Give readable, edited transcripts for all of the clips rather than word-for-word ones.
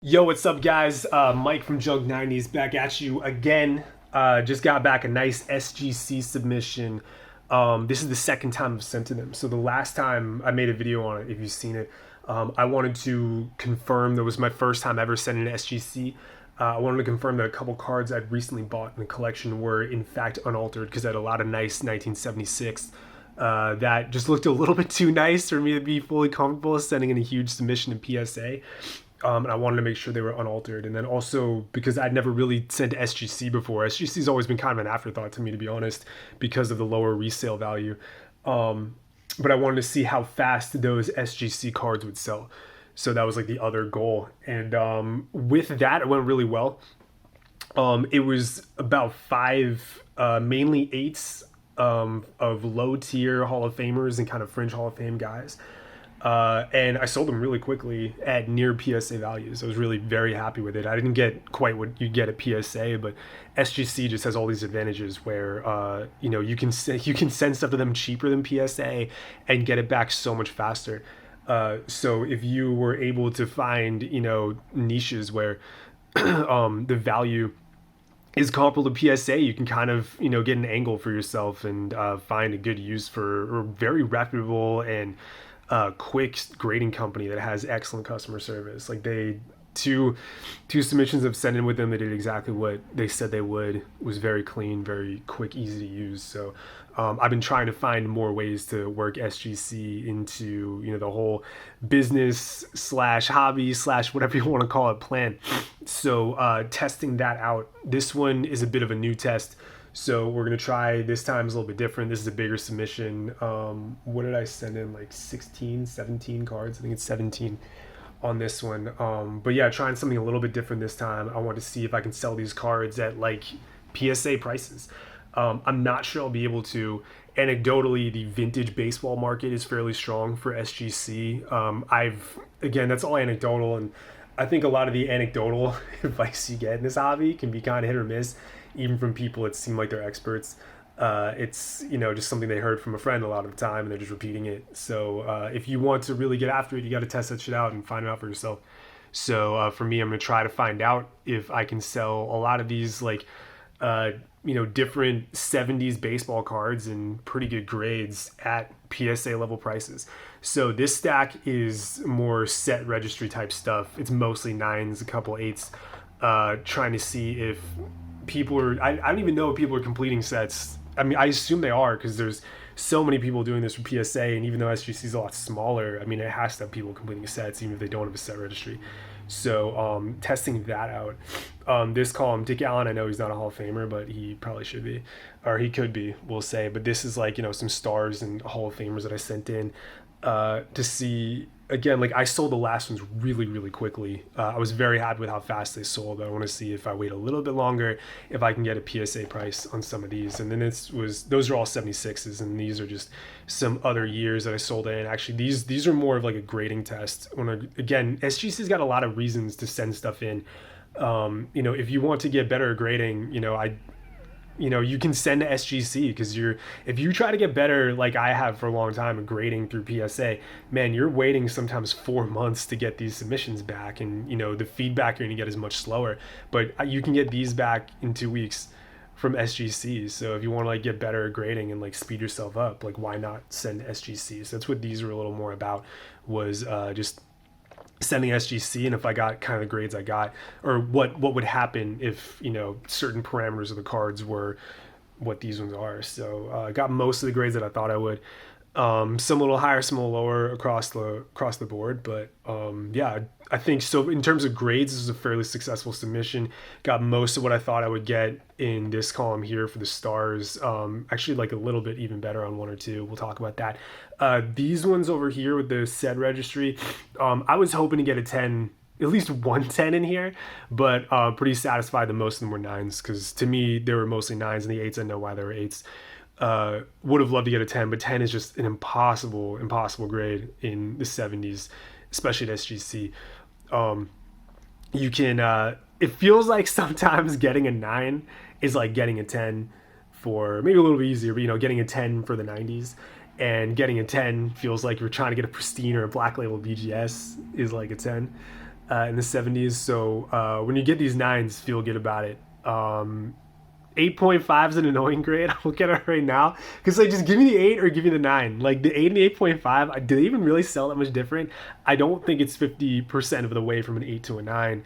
Yo, what's up, guys? Mike from Jug 90s back at you again. Just got back a nice SGC submission. This is the second time I've sent to them. So the last time I made a video on it, if you've seen it, I wanted to confirm that was my first time ever sending an SGC. I wanted to confirm that a couple cards I'd recently bought in the collection were in fact unaltered because I had a lot of nice 1976 that just looked a little bit too nice for me to be fully comfortable sending in a huge submission in PSA. And I wanted to make sure they were unaltered. And then also because I'd never really sent to SGC before. SGC's always been kind of an afterthought to me, to be honest, because of the lower resale value. But I wanted to see how fast those SGC cards would sell. So that was like the other goal. And with that, it went really well. It was about five, mainly eights of low tier Hall of Famers and kind of fringe Hall of Fame guys. And I sold them really quickly at near PSA values. I was really very happy with it. I didn't get quite what you get at PSA, but SGC just has all these advantages where you can send stuff to them cheaper than PSA and get it back so much faster. So if you were able to find niches where the value is comparable to PSA, you can kind of get an angle for yourself and find a good use for a very reputable and quick grading company that has excellent customer service. Like they two submissions I've sent in with them, they did exactly what they said they would. It was very clean, very quick, easy to use. So I've been trying to find more ways to work SGC into the whole business slash hobby slash whatever you want to call it plan. So testing that out. This one is a bit of a new test. So we're going to try, this time is a little bit different. This is a bigger submission. What did I send in? Like 16, 17 cards? I think it's 17 on this one. But yeah, trying something a little bit different this time. I want to see if I can sell these cards at like PSA prices. I'm not sure I'll be able to. Anecdotally, the vintage baseball market is fairly strong for SGC. Again, that's all anecdotal, and I think a lot of the anecdotal advice you get in this hobby can be kind of hit or miss, even from people that seem like they're experts. It's just something they heard from a friend a lot of the time, and they're just repeating it. So if you want to really get after it, you got to test that shit out and find it out for yourself. So for me, I'm gonna try to find out if I can sell a lot of these different 70s baseball cards in pretty good grades at PSA level prices. So this stack is more set registry type stuff. It's mostly nines, a couple eights, trying to see if people are, I don't even know if people are completing sets. I mean, I assume they are because there's so many people doing this for PSA, and even though SGC is a lot smaller, I mean, it has to have people completing sets even if they don't have a set registry. So testing that out. This column, Dick Allen, I know he's not a Hall of Famer, but he probably should be, or he could be, we'll say. But this is like some stars and Hall of Famers that I sent in to see. Again, like I sold the last ones really, really quickly. I was very happy with how fast they sold. I want to see if I wait a little bit longer, if I can get a PSA price on some of these. And then those are all 76s, and these are just some other years that I sold in. Actually, these are more of like a grading test. Again, SGC's got a lot of reasons to send stuff in. If you want to get better at grading, you can send to SGC because if you try to get better like I have for a long time in grading through PSA, man, you're waiting sometimes 4 months to get these submissions back, and the feedback you're gonna get is much slower. But you can get these back in 2 weeks from SGC. So if you want to like get better at grading and like speed yourself up, like why not send to SGC? So that's what these were a little more about, was just sending SGC, and if I got kind of the grades I got, or what would happen if certain parameters of the cards were what these ones are. So I got most of the grades that I thought I would. Some a little higher, some a little lower across the board, but yeah, I think so. In terms of grades, this is a fairly successful submission. Got most of what I thought I would get in this column here for the stars. Actually, like a little bit even better on one or two. We'll talk about that. These ones over here with the set registry, I was hoping to get a 10, at least 110 in here, but pretty satisfied that most of them were nines, because to me they were mostly nines, and the eights I know why they were eights. Would have loved to get a 10, but 10 is just an impossible grade in the 70s, especially at SGC. You can it feels like sometimes getting a 9 is like getting a 10 for maybe a little bit easier, but getting a 10 for the 90s, and getting a 10 feels like you're trying to get a pristine or a black label BGS is like a 10. in the 70s. So when you get these nines, feel good about it. 8.5 is an annoying grade. I'll look at it right now because like just give me the 8 or give me the 9. Like the 8 and the 8.5, do they even really sell that much different? I don't think it's 50% of the way from an 8 to a 9.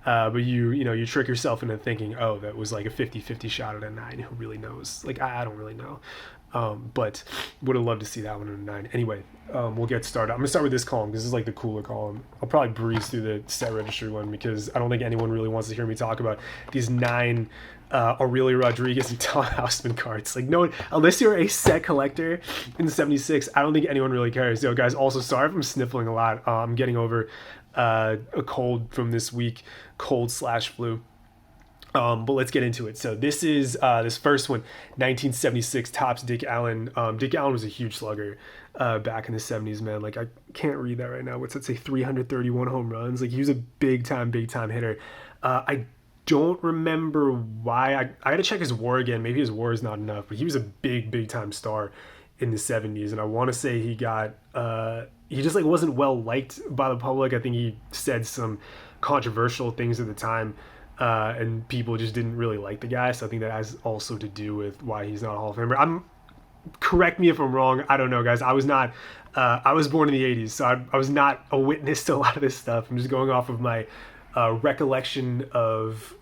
But you trick yourself into thinking, oh, that was like a 50-50 shot at a 9. Who really knows? Like I don't really know. But would have loved to see that one in a 9. Anyway, we'll get started. I'm gonna start with this column because this is like the cooler column. I'll probably breeze through the set registry one because I don't think anyone really wants to hear me talk about these 9 Aurelio Rodriguez and Tom Housman cards. Like no one, unless you're a set collector in the 76, I don't think anyone really cares. Yo, guys, also sorry if I'm sniffling a lot. I'm getting over a cold from this week, cold/flu. But let's get into it. So this is this first one, 1976 Topps Dick Allen. Dick Allen was a huge slugger back in the 70s, man. Like I can't read that right now. What's that say? 331 home runs. Like he was a big time hitter. I don't remember why. I got to check his WAR again. Maybe his WAR is not enough, but he was a big time star in the 70s. And I want to say he got he just like wasn't well liked by the public. I think he said some controversial things at the time. And people just didn't really like the guy, so I think that has also to do with why he's not a Hall of Famer. Correct me if I'm wrong. I don't know, guys. I was not. I was born in the '80s, so I was not a witness to a lot of this stuff. I'm just going off of my recollection of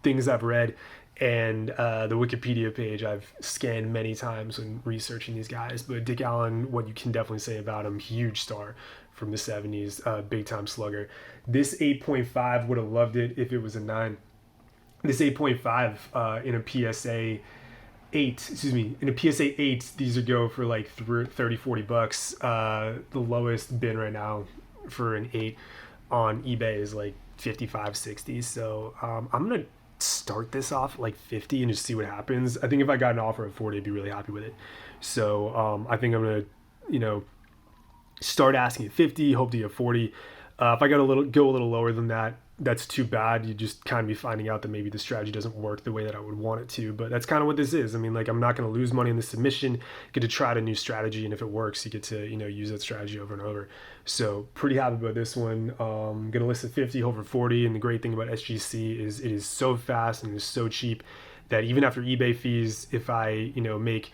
things I've read and the Wikipedia page I've scanned many times when researching these guys. But Dick Allen, what you can definitely say about him, huge star from the 70s, big time slugger. This 8.5 would have loved it if it was a 9. This 8.5 in a PSA 8, in a PSA 8, these would go for like 30, 40 bucks. The lowest bin right now for an 8 on eBay is like 55, 60. So I'm going to start this off like 50 and just see what happens. I think if I got an offer at 40, I'd be really happy with it. So I think I'm going to, start asking at 50, hope to get 40. If I go a little lower than that, that's too bad. You just kind of be finding out that maybe the strategy doesn't work the way that I would want it to. But that's kind of what this is. I mean, like I'm not going to lose money in the submission. Get to try a new strategy, and if it works, you get to use that strategy over and over. So pretty happy about this one. I'm going to list at 50, hope for 40. And the great thing about SGC is it is so fast and it is so cheap that even after eBay fees, if I make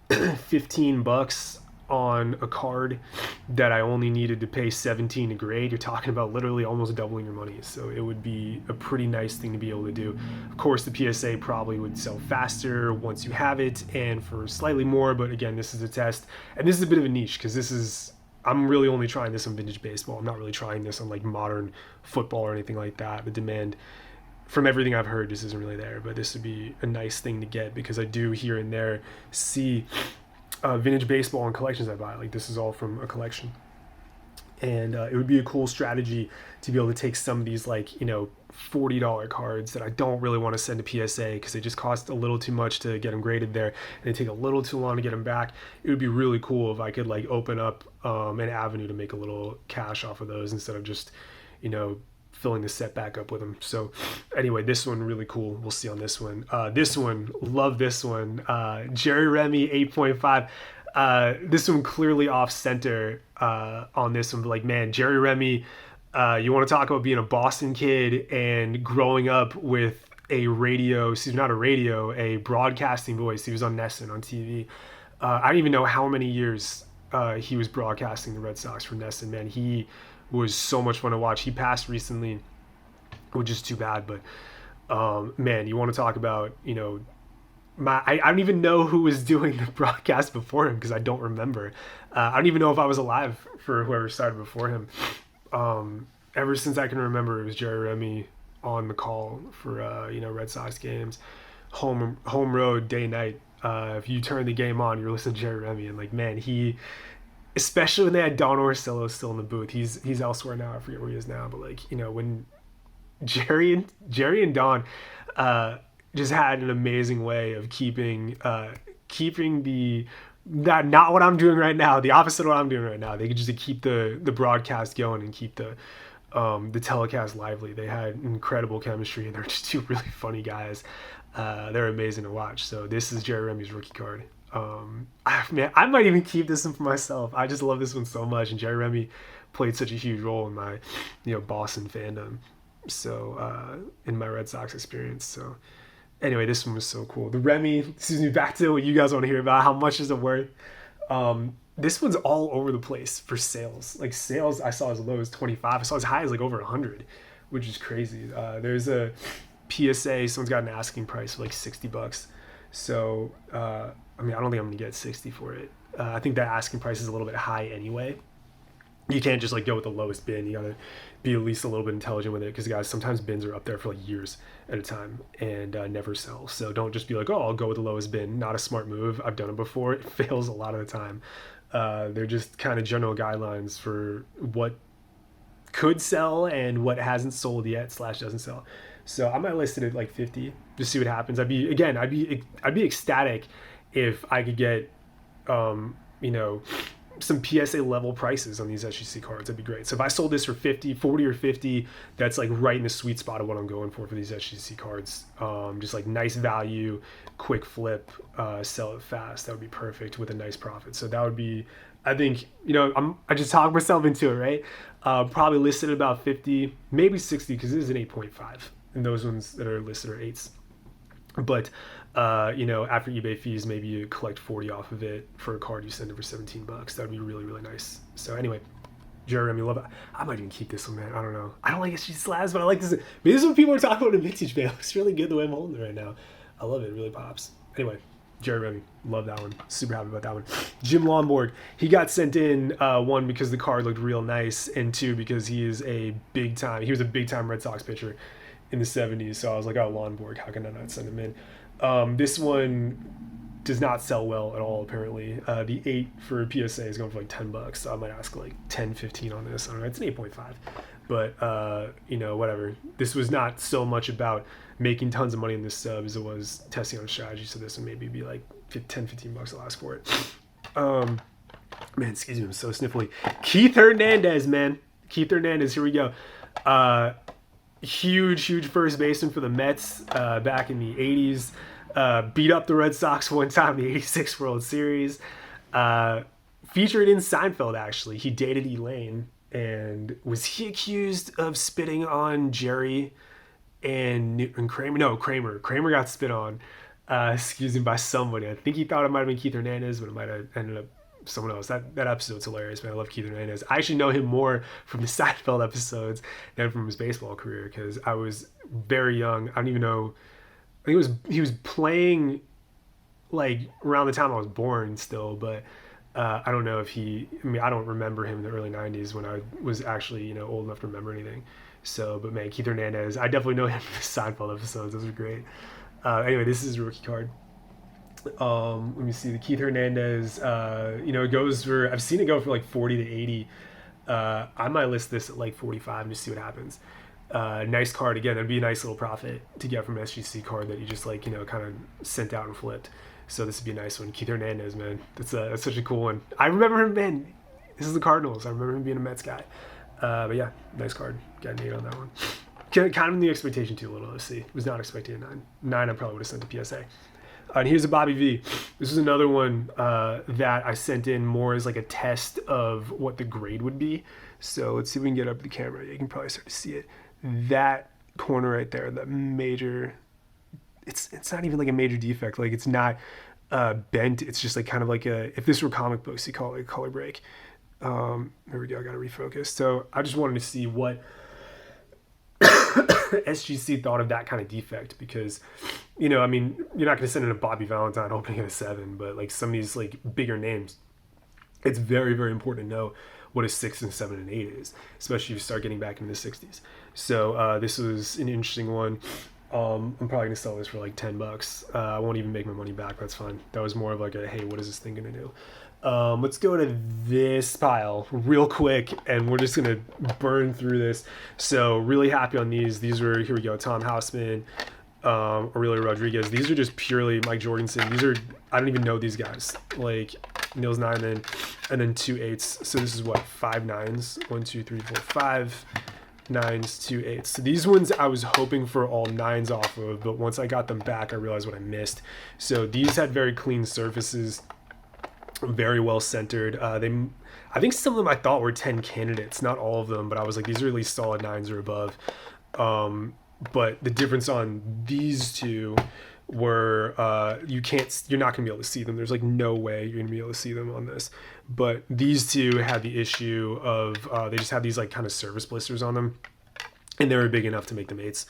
15 bucks on a card that I only needed to pay 17 to grade, you're talking about literally almost doubling your money. So it would be a pretty nice thing to be able to do. Of course, the PSA probably would sell faster once you have it and for slightly more, but again, this is a test. And this is a bit of a niche because I'm really only trying this on vintage baseball. I'm not really trying this on like modern football or anything like that. The demand, from everything I've heard, just isn't really there, but this would be a nice thing to get because I do here and there see vintage baseball and collections I buy. Like this is all from a collection, and it would be a cool strategy to be able to take some of these like $40 cards that I don't really want to send to PSA because they just cost a little too much to get them graded there and they take a little too long to get them back. It would be really cool if I could like open up an avenue to make a little cash off of those instead of just filling the set back up with them. So anyway, this one really cool. We'll see on this one. This one, love this one. Jerry Remy 8.5. This one clearly off center on this one. But like, man, Jerry Remy, you want to talk about being a Boston kid and growing up with a broadcasting voice. He was on Nesson on TV. I don't even know how many years he was broadcasting the Red Sox for Nesson, man. He was so much fun to watch. He passed recently, which is too bad, but man, you want to talk about I don't even know who was doing the broadcast before him because I don't remember. I don't even know if I was alive for whoever started before him. Ever since I can remember, it was Jerry Remy on the call for Red Sox games, home road, day night. If you turn the game on, you're listening to Jerry Remy, and like, man, especially when they had Don Orsillo still in the booth. He's elsewhere now. I forget where he is now, but like when Jerry and Don just had an amazing way of keeping not what I'm doing right now, the opposite of what I'm doing right now. They could just keep the broadcast going and keep the telecast lively. They had incredible chemistry and they're just two really funny guys. They're amazing to watch. So this is Jerry Remy's rookie card. Man, I might even keep this one for myself. I just love this one so much. And Jerry Remy played such a huge role in my, Boston fandom. So in my Red Sox experience. So anyway, this one was so cool. The Remy, excuse me, back to what you guys want to hear about. How much is it worth? This one's all over the place for sales. Like sales, I saw as low as 25. I saw as high as like over 100, which is crazy. There's a PSA. Someone's got an asking price of like $60. So I don't think I'm gonna get 60 for it. I think that asking price is a little bit high anyway. You can't just like go with the lowest bin. You gotta be at least a little bit intelligent with it, because guys, sometimes bins are up there for like years at a time and never sell. So don't just be like, oh, I'll go with the lowest bin. Not a smart move. I've done it before. It fails a lot of the time. They're just kind of general guidelines for what could sell and what hasn't sold yet / doesn't sell. So I might list it at like 50, just see what happens. I'd be ecstatic if I could get, some PSA level prices on these SGC cards. That'd be great. So if I sold this for 40 or 50, that's like right in the sweet spot of what I'm going for these SGC cards. Just like nice value, quick flip, sell it fast. That would be perfect with a nice profit. So that would be, I think, I just talked myself into it, right? Probably listed at about 50, maybe 60, because this is an 8.5, and those ones that are listed are 8s. But after eBay fees, maybe you collect 40 off of it for a card you send it for $17. That would be really, really nice. So anyway, Remy, love it. I might even keep this one, man. I don't know. I don't like SGC slabs, but I like this. Maybe this is what people are talking about in vintage, man. It's really good the way I'm holding it right now. I love it. It really pops. Anyway, Remy, love that one. Super happy about that one. Jim Longboard, he got sent in, one, because the card looked real nice, and two, because he was a big time Red Sox pitcher in the 70s. So I was like, oh, Longboard, how can I not send him in? This one does not sell well at all, apparently. The 8 for PSA is going for like $10, so I might ask like 10, 15 on this. I don't know, it's an 8.5. But, whatever. This was not so much about making tons of money in this sub as it was testing on a strategy, so this would maybe be like 10, 15 bucks I'll ask for it. Man, excuse me, I'm so sniffly. Keith Hernandez, man. Keith Hernandez, here we go. Huge first baseman for the Mets back in the 80s. Beat up the Red Sox one time in the 86 World Series. Featured in Seinfeld, actually. He dated Elaine. And was he accused of spitting on Jerry and Kramer? No, Kramer. Kramer got spit on, by somebody. I think he thought it might have been Keith Hernandez, but it might have ended up someone else. That episode's hilarious, man. I love Keith Hernandez. I actually know him more from the Seinfeld episodes than from his baseball career, because I was very young. I don't even know. I think he was playing like around the time I was born still, but I don't know if I don't remember him in the early 90s when I was actually, old enough to remember anything. So, but man, Keith Hernandez, I definitely know him from the Seinfeld episodes. Those are great. Anyway, this is a rookie card. Let me see, the Keith Hernandez, it goes for, I've seen it go for like 40 to 80. I might list this at like 45 and just see what happens. Nice card. Again, that'd be a nice little profit to get from an SGC card that you just like, kind of sent out and flipped. So this would be a nice one. Keith Hernandez, man. That's such a cool one. I remember him, man. This is the Cardinals. I remember him being a Mets guy. But yeah, nice card. Got an 8 on that one. Kind of in the expectation too a little. Let's see. Was not expecting a 9. 9 I probably would have sent to PSA. And here's a Bobby V. This is another one that I sent in more as like a test of what the grade would be. So let's see if we can get up the camera. You can probably start to see it. That corner right there, that major, it's not even like a major defect. Like it's not bent. It's just like kind of like if this were comic books, you call it a color break. There we go. I got to refocus. So I just wanted to see what SGC thought of that kind of defect, because, you're not going to send in a Bobby Valentine opening at a 7, but like some of these like bigger names, it's very, very important to know what a 6 and 7 and 8 is, especially if you start getting back into the 60s. So this was an interesting one. I'm probably going to sell this for like $10. I won't even make my money back. That's fine. That was more of like a, hey, what is this thing going to do? Let's go to this pile real quick, and we're just going to burn through this. So really happy on these. These were, here we go, Tom Housman, Aurelio Rodriguez. These are just purely Mike Jorgensen. These are, I don't even know these guys. Like Nils Nyman, and then 2 8s. So this is what, 5 9s? 1, 2, 3, 4, 5 9s, 2 8s. So these ones I was hoping for all 9s off of, but once I got them back, I realized what I missed. So these had very clean surfaces. very well centered. I think some of them I thought were 10 candidates, not all of them, but I was like, these are really solid 9s or above. But the difference on these two were you're not gonna be able to see them. There's like no way you're gonna be able to see them on this. But these two had the issue of they just had these like kind of service blisters on them, and they were big enough to make them 8s.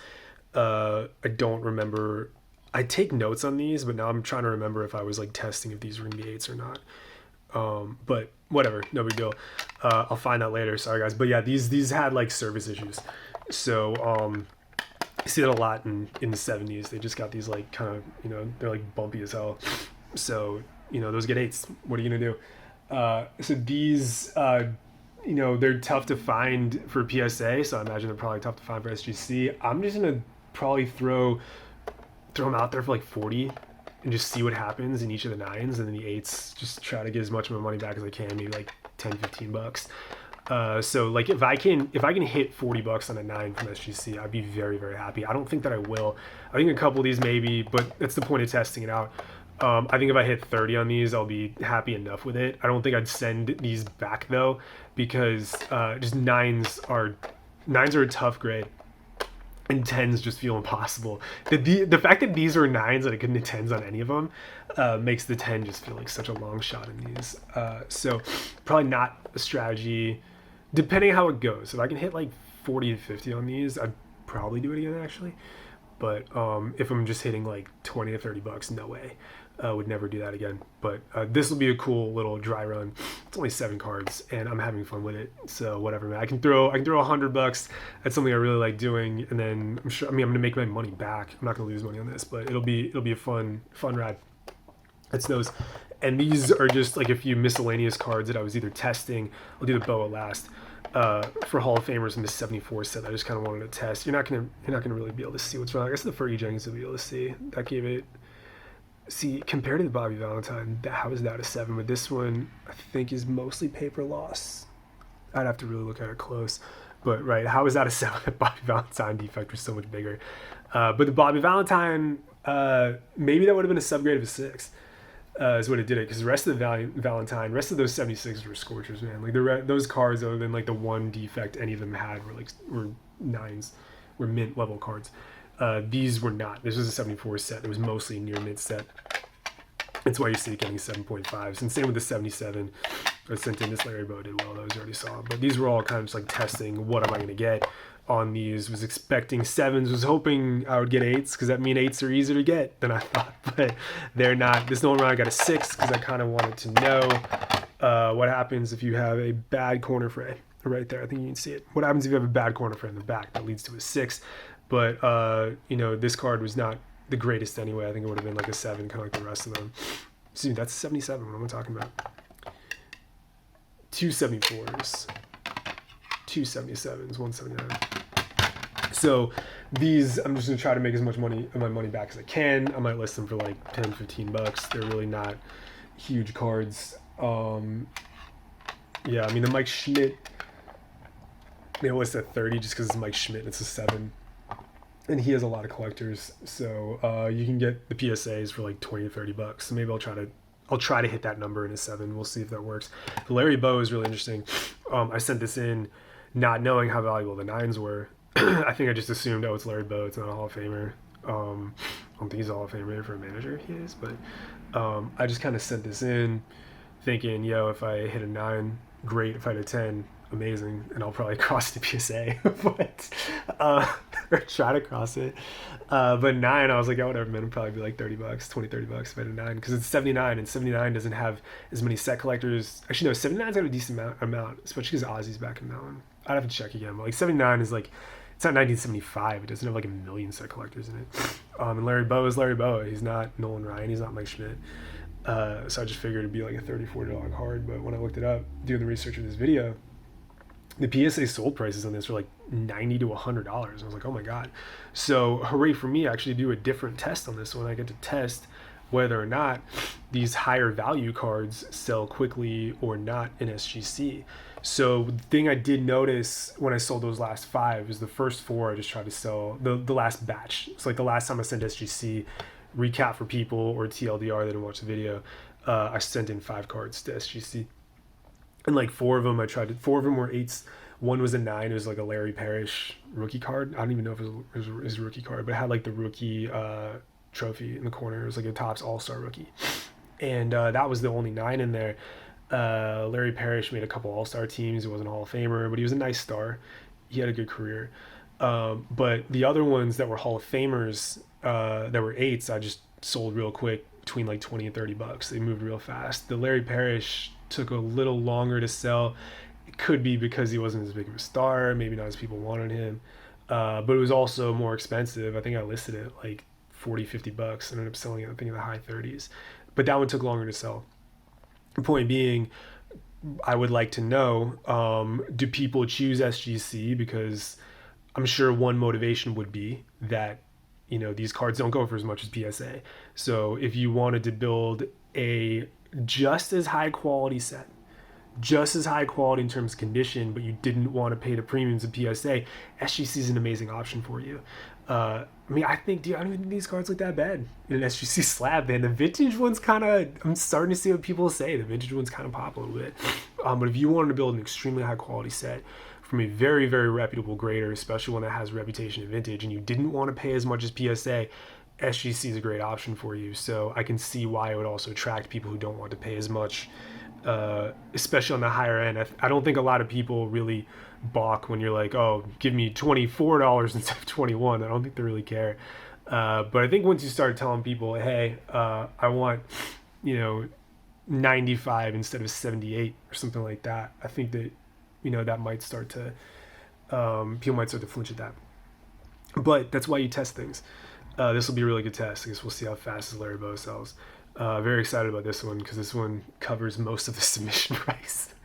I don't remember. I take notes on these, but now I'm trying to remember if I was like testing if these were gonna be 8s or not. But whatever, no big deal. I'll find out later. Sorry guys, but yeah, these had like service issues. So I see that a lot in the 70s. They just got these like kind of, you know, they're like bumpy as hell. So, you know, those get 8s. What are you gonna do? So these, you know, they're tough to find for PSA. So I imagine they're probably tough to find for SGC. I'm just gonna probably throw them out there for like 40 and just see what happens in each of the 9s, and then the 8s just try to get as much of my money back as I can, maybe like 10-15 bucks. So like if I can hit 40 bucks on a 9 from SGC, I'd be very, very happy. I don't think that I will. I think a couple of these maybe, but that's the point of testing it out. I think if I hit 30 on these, I'll be happy enough with it. I don't think I'd send these back though, because just 9s are a tough grade. And 10s just feel impossible. The fact that these are 9s and I couldn't hit 10s on any of them makes the 10 just feel like such a long shot in these. So probably not a strategy, depending on how it goes. If I can hit like 40 to 50 on these, I'd probably do it again actually. But if I'm just hitting like 20 to 30 bucks, no way. Would never do that again. But this will be a cool little dry run. It's only 7 cards and I'm having fun with it. So whatever, man. I can throw $100. That's something I really like doing. And then I'm gonna make my money back. I'm not gonna lose money on this, but it'll be a fun ride. That's those. And these are just like a few miscellaneous cards that I was either testing. I'll do the BOA last. For Hall of Famers in the 74 set, I just kind of wanted to test. You're not gonna really be able to see what's wrong. I guess the Fergie Jenkins will be able to see. That gave it. See, compared to the Bobby Valentine, how is that a 7? But this one, I think, is mostly paper loss. I'd have to really look at it close. But, right, how is that a 7? The Bobby Valentine defect was so much bigger. But the Bobby Valentine, maybe that would have been a subgrade of a 6. Is what it did it. Because the rest of the Valentine, rest of those 76s were scorchers, man. Like, those cards, other than, like, the one defect any of them had were 9s, were mint level cards. These were not. This was a 74 set. It was mostly near mid set. That's why you see it getting 7.5s. And same with the 77. I sent in this Larry Bow did well. Those you already saw. But these were all kind of just like testing what am I going to get on these. Was expecting 7s. Was hoping I would get 8s because that means 8s are easier to get than I thought. But they're not. This one round I got a 6 because I kind of wanted to know what happens if you have a bad corner fray. Right there. I think you can see it. What happens if you have a bad corner fray in the back? That leads to a 6. But, you know, this card was not the greatest anyway. I think it would have been like a 7, kind of like the rest of them. See, that's 77. What am I talking about? 2 74s, 2 77s, 179. So these, I'm just going to try to make as much money of my money back as I can. I might list them for like 10, 15 bucks. They're really not huge cards. Yeah, I mean, the Mike Schmidt, they list at 30 just because it's Mike Schmidt. It's a 7. And he has a lot of collectors, so you can get the PSAs for like 20 to 30 bucks. So maybe I'll try to hit that number in a 7. We'll see if that works. The Larry Bow is really interesting. I sent this in not knowing how valuable the 9s were. I think I just assumed, oh, it's Larry Bow. It's not a Hall of Famer. I don't think he's a Hall of Famer for a manager. He is, but I just kind of sent this in thinking, yo, if I hit a 9, great. If I hit a 10, amazing, and I'll probably cross the PSA, but or try to cross it. But 9, I was like, oh, whatever, man, it'll probably be like 30 bucks, 20, 30 bucks if I hit a 9, because it's 79, and 79 doesn't have as many set collectors. Actually, no, 79's got a decent amount, especially because Ozzy's back in that one. I'd have to check again, but like 79 is like, it's not 1975. It doesn't have like a million set collectors in it. And Larry Bow is Larry Bow. He's not Nolan Ryan. He's not Mike Schmidt. So I just figured it'd be like a $30, $40 card. But when I looked it up, doing the research for this video, the PSA sold prices on this were like $90 to $100. I was like, oh my God. So hooray for me, I actually do a different test on this one. I get to test whether or not these higher value cards sell quickly or not in SGC. So the thing I did notice when I sold those last 5 is the first 4 I just tried to sell, the last batch. It's like the last time I sent SGC recap for people or TLDR that didn't watch the video. I sent in 5 cards to SGC, and like 4 of them four of them were 8s. One was a 9. It was like a Larry Parrish rookie card. I don't even know if it was his rookie card, but it had like the rookie trophy in the corner. It was like a Topps All-Star rookie, and that was the only 9 in there. Larry Parrish made a couple All-Star teams. He wasn't a Hall of Famer, but he was a nice star. He had a good career. But the other ones that were Hall of Famers, that were 8s, I just sold real quick between like 20 and 30 bucks. They moved real fast. The Larry Parrish took a little longer to sell. It could be because he wasn't as big of a star, maybe not as people wanted him. But it was also more expensive. I think I listed it like 40, 50 bucks. I ended up selling it, I think, in the high 30s. But that one took longer to sell. The point being, I would like to know, do people choose SGC? Because I'm sure one motivation would be that, you know, these cards don't go for as much as PSA. So if you wanted to build a just as high quality set, just as high quality in terms of condition, but you didn't want to pay the premiums of PSA, SGC is an amazing option for you. I mean, I don't even think these cards look that bad in an SGC slab, man. The vintage one's kind of, I'm starting to see what people say. The vintage one's kind of pop a little bit. But if you wanted to build an extremely high quality set from a very, very reputable grader, especially one that has a reputation in vintage, and you didn't want to pay as much as PSA, SGC is a great option for you. So I can see why it would also attract people who don't want to pay as much, especially on the higher end. I don't think a lot of people really balk when you're like, oh, give me $24 instead of 21. I don't think they really care. But I think once you start telling people, hey, I want, 95 instead of 78 or something like that, I think that, that might start to, people might start to flinch at that. But that's why you test things. This will be a really good test. I guess we'll see how fast this Larry Bow sells. Very excited about this one because this one covers most of the submission price.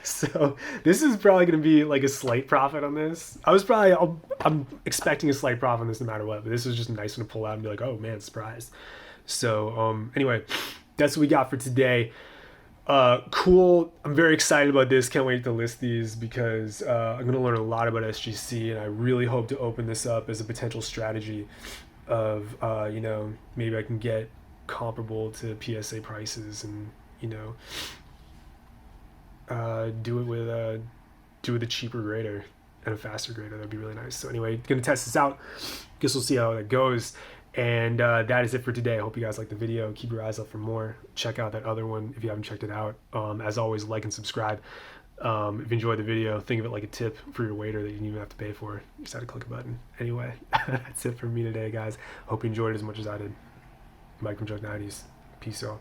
So this is probably going to be like a slight profit on this. I'm expecting a slight profit on this no matter what, but this was just a nice one to pull out and be like, oh man, surprise. So anyway, that's what we got for today. Cool. I'm very excited about this. Can't wait to list these because I'm going to learn a lot about SGC, and I really hope to open this up as a potential strategy of, maybe I can get comparable to PSA prices and, do it with a cheaper grader and a faster grader. That'd be really nice. So anyway, gonna test this out. Guess we'll see how that goes. And that is it for today. I hope you guys liked the video. Keep your eyes up for more. Check out that other one if you haven't checked it out. As always, like and subscribe. If you enjoyed the video, think of it like a tip for your waiter that you didn't even have to pay for. You just had to click a button. Anyway, that's it for me today, guys. Hope you enjoyed it as much as I did. Mike from Jug 90s. Peace out.